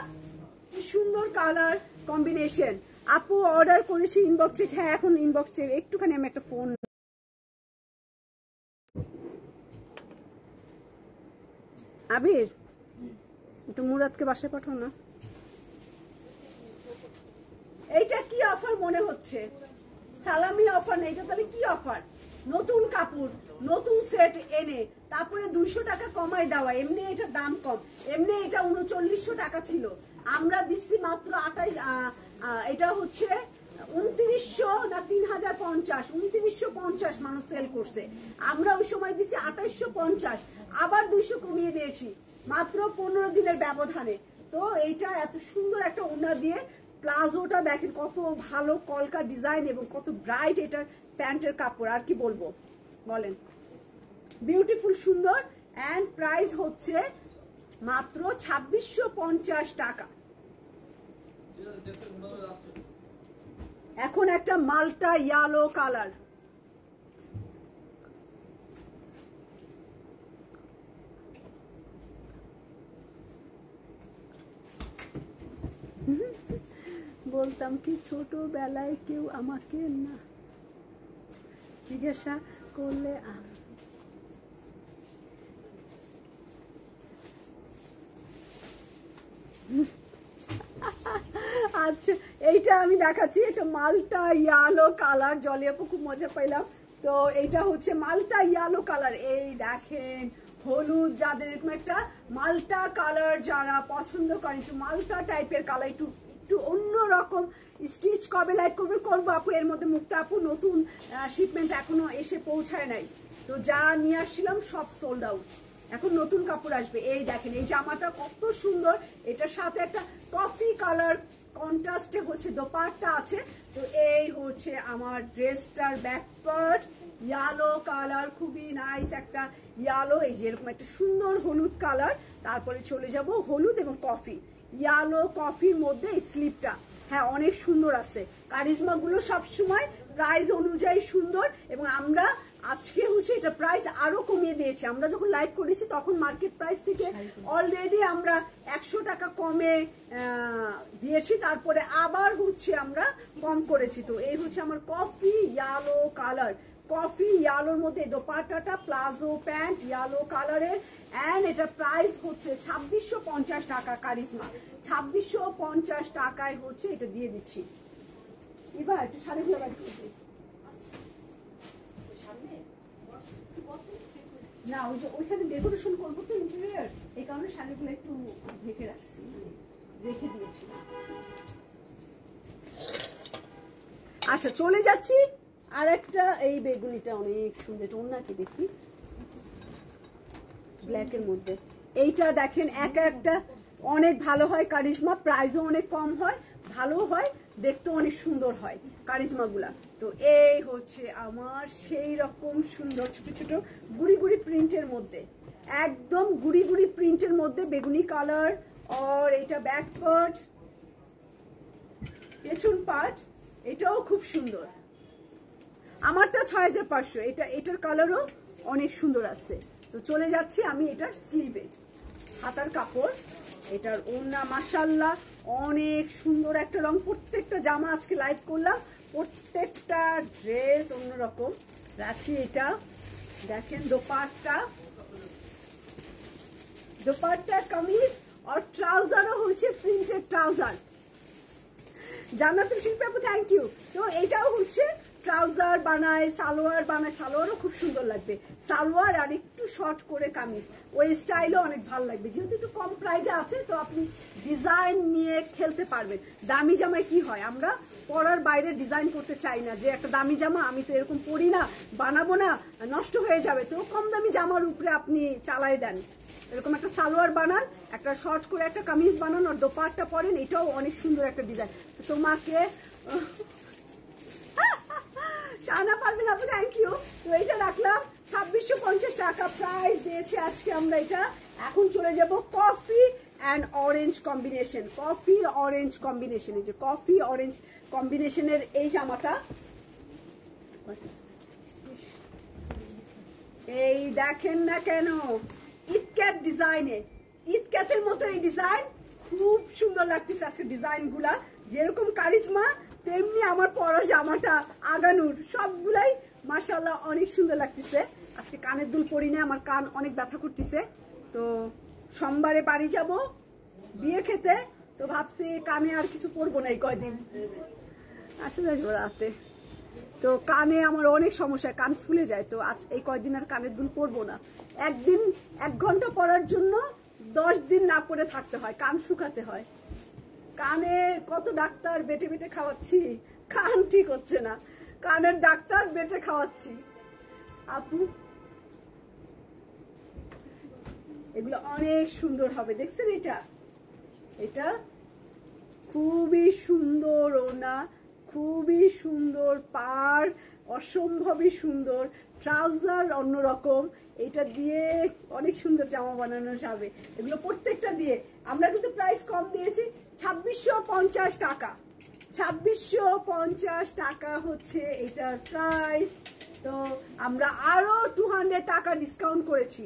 S1: কি সুন্দর কালার কম্বিনেশন। আপু অর্ডার করেছি ইনবক্স চেক, হ্যাঁ এখন ইনবক্স চেক, একটুখানি আমি একটা ফোন। আবির একটু মুরাদকে বাসায় পাঠাও না। এইটা কি অফার মনে হচ্ছে? সালামি অফার না, এটা তাহলে কি অফার? নতুন কাপড়, নতুন সেট এনে তারপরে 200 টাকা কমাই দেওয়া। এমনি এটা দাম কম, এমনি এটা 3900 টাকা ছিল, আমরা দিচ্ছি মাত্র 28। এটা হচ্ছে 2900 না 3050, 2950 মানুষ সেল করছে, আমরা ওই সময় দিচ্ছি 2850, আবার 200 কমিয়ে দিয়েছি মাত্র 15 দিনের ব্যবধানে। তো এইটা এত সুন্দর একটা ওড়না দিয়ে, প্লাজোটা দেখেন কত ভালো কলকা ডিজাইন এবং কত ব্রাইট এটার প্যান্টের কাপড়, আর কি বলবো বলেন, বিউটিফুল সুন্দর। এন্ড প্রাইস হচ্ছে মাত্র 2650 টাকা। এখন একটা মাল্টা ইয়েলো কালার, বলতাম কি ছোটবেলায় কেউ আমাকে না জিজ্ঞাসা করলে আচ্ছা এইটা আমি দেখাচ্ছি, এটা মাল্টা ইয়েলো কালার, জলে আপু খুব মজা পাইলাম। তো এইটা হচ্ছে মাল্টা ইয়েলো কালার, এই দেখেন হলুদ, যাদের এরকম একটা মাল্টা কালার যারা পছন্দ করেন, একটু মাল্টা টাইপের কালার, একটু একটু অন্যরকম স্টিচ কবে লাইক করবো আপু। এর মধ্যে মুক্তা আপু নতুন শিপমেন্ট এখনো এসে পৌঁছায় নাই, তো যা নিয়ে আসছিলাম সব সোল্ড আউট, এখন নতুন কাপড় আসবে। এই দেখেন এই জামাটা কত সুন্দর, এটার সাথে একটা কফি কালার কন্ট্রাস্টে হচ্ছে দোপাট্টা আছে। তো এই হচ্ছে আমার ড্রেসটার ব্যাক পার্ট, ইয়েলো কালার, খুবই নাইস একটা ইয়েলো, এই যে এরকম একটা সুন্দর হলুদ কালার, তারপরে চলে যাব হলুদ এবং কফি, ইয়েলো কফির মধ্যে এই স্লিপটা, হ্যাঁ অনেক সুন্দর আছে। কারিজমা গুলো সবসময় প্রাইস অনুযায়ী সুন্দর, এবং আমরা আজকে হচ্ছে এটা প্রাইস আরো কমিয়ে দিয়েছি। আমরা যখন লাইভ করেছি তখন মার্কেট প্রাইস থেকে অলরেডি আমরা 100 টাকা কমে দিয়েছি, তারপরে আবার হচ্ছে আমরা কম করেছি। তো এই হচ্ছে আমার কফি ইয়েলো কালার, কফি ইয়েলোর মধ্যে দোপাট্টাটা প্লাজো প্যান্ট ইয়েলো কালারের, এন্ড এটা প্রাইস হচ্ছে 2650 টাকা। কারিজমা 2650 টাকায় হচ্ছে এটা দিয়ে দিচ্ছি। এবার একটু শাড়িগুলো বাড়ি করছি। না ওই যে ওইখানে ডেকোরেশন করবো তো ইন্টেরিয়র, এই কারণে শাড়িগুলো একটু ঢেকে রাখছি, মানে রেখে দিয়েছি। আচ্ছা চলে যাচ্ছি আর একটা, এই বেগুনিটা অনেক সুন্দর, এটা ওনাকে দেখি ব্ল্যাকের মধ্যে। এইটা দেখেন একা একটা অনেক ভালো হয় কারিজমা, প্রাইসও অনেক কম হয়, ভালো হয়, দেখতে অনেক সুন্দর হয় কারিজমা গুলা। তো এই হচ্ছে আমার সেই রকম সুন্দর ছোট ছোট গুড়ি গুড়ি প্রিন্টের মধ্যে, একদম গুড়ি গুড়ি প্রিন্টের মধ্যে বেগুনি কালার। আর এটা ব্যাক পার্ট, পেছন পার্ট, এটাও খুব সুন্দর। আমারটা 6500, এটার কালারও অনেক সুন্দর আছে। তো চলে যাচ্ছি আমি এটার স্লিভে, হাতার কাপড়, এটার ওড়না মাশাআল্লাহ অনেক সুন্দর একটা রং। প্রত্যেকটা জামা আজকে লাইভ করলাম, প্রত্যেকটা ড্রেস অন্যরকম রাখি। এটা দেখেন দোপাট্টা কামিজ, আর ট্রাউজারও হচ্ছে প্রিন্টেড ট্রাউজার। জান্নাতুল শিল্পী আপু থ্যাংক ইউ। তো এটাও হচ্ছে ট্রাউজার বানায়, সালোয়ার বানায়, সালোয়ারও খুব সুন্দর লাগবে, সালোয়ার আর একটু শর্ট করে কামিজ, ওই স্টাইলও অনেক ভালো লাগবে। যেহেতু একটু কম প্রাইজে আছে তো আপনি ডিজাইন নিয়ে খেলতে পারবেন। দামি জামায় কি হয়, আমরা পরার বাইরে ডিজাইন করতে চাই না, যে একটা দামি জামা আমি তো এরকম পরি না, বানাবো না, নষ্ট হয়ে যাবে, তো কম দামি জামার উপরে আপনি চালাই দেন। এরকম একটা সালোয়ার বানান, একটা শর্ট করে একটা কামিজ বানান, আর দোপাট্টা পরেন, এটাও অনেক সুন্দর একটা ডিজাইন। তোমাকে শাহানা পারবেন আপু থ্যাংক ইউ। তো এটা রাখলাম 2650 টাকা প্রাইস দিয়েছি আজকে আমরা এটা। এখন চলে যাব coffee and orange combination, coffee orange combination, এই যে কফি অরেঞ্জ কম্বিনেশনের এই জামাটা, এই দেখেন না কেন ইটক্যাট ডিজাইনে, ইটক্যাটের মতো এই ডিজাইন খুব সুন্দর লাগতেছে আজকে ডিজাইন গুলা। যেরকম কারিজমা তেমনি আমার পরা জামাটা আগানুর, সবগুলাই মাশাআল্লাহ অনেক সুন্দর লাগতেছে। আজকে কানের দুল পরি না, আমার কান অনেক ব্যথা করতেছে। তো সোমবারে বাড়ি যাব বিয়ে খেতে, তো ভাবছি কানে আর কিছু পরবো না এই কয়দিন, আসলে রাতে তো কানে আমার অনেক সমস্যা, কান ফুলে যায়, তো আজ এই কয়দিন আর কানের দুল পরবো না। একদিন 1 ঘন্টা পরার জন্য 10 দিন না পরে থাকতে হয়, কান শুকাতে হয়। কানে কত ডাক্তার বেটে বেটে খাওয়াচ্ছি, কান ঠিক হচ্ছে না, কানের ডাক্তার বেটে খাওয়াচ্ছি। আপু এগুলো অনেক সুন্দর হবে, দেখছেন এটা খুবই সুন্দর ওনা, খুবই সুন্দর পার, অসম্ভবই সুন্দর ট্রাউজার, অন্যরকম। এটা দিয়ে অনেক সুন্দর জামা বানানো যাবে। এগুলো প্রত্যেকটা দিয়ে আমরা কিন্তু প্রাইস কম দিয়েছি, 2650 টাকা, 2650 টাকা হচ্ছে এটার প্রাইস। তো আমরা আরো 200 টাকা ডিসকাউন্ট করেছি,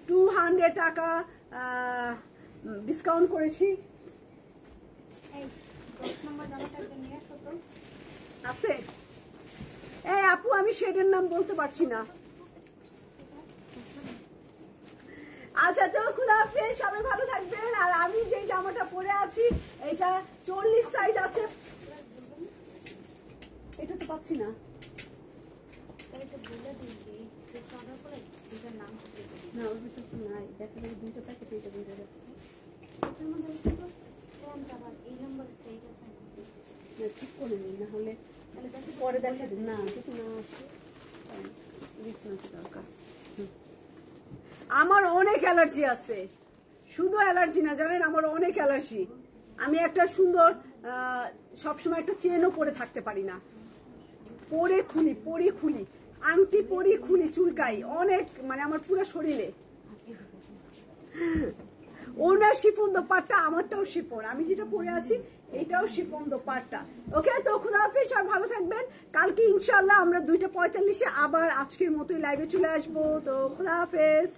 S1: 200 টাকা ডিসকাউন্ট করেছি। আছে এই আপু আমি শেডের নাম বলতে পারছি না। আচ্ছা তো খুদা হাফেজ, সবাই ভালো থাকবেন। আর আমি যে জামাটা পরে আছি এটা 40 সাইজ আছে, এটা তো পাচ্ছি না, না ওর ভিতর তো নাই, দেখা যাবে 2টা প্যাকেট, এটা 2টা যাচ্ছে ঠিক করে নিন, না হলে পরে দেখা দিন না, যদি না আসে দরকার। আমার অনেক অ্যালার্জি আছে, শুধু অ্যালার্জি না জানেন, আমার অনেক অ্যালার্জি। আমি একটা সুন্দর সবসময় একটা চেনও পরে থাকতে পারি না, পরে খুলি আংটি পরি খুলি চুলকাই অনেক, মানে আমার পুরো শরীরে। ওনার শিফন দোপাট্টা, আমারটাও শিফন, আমি যেটা পরে আছি এটাও শিফন দোপাট্টা। ওকে তো খুদা হাফেজ, আর ভালো থাকবেন। কালকে ইনশাআল্লাহ আমরা 2:45-এ আবার আজকের মতোই লাইভে চলে আসবো। তো খুদা হাফেজ।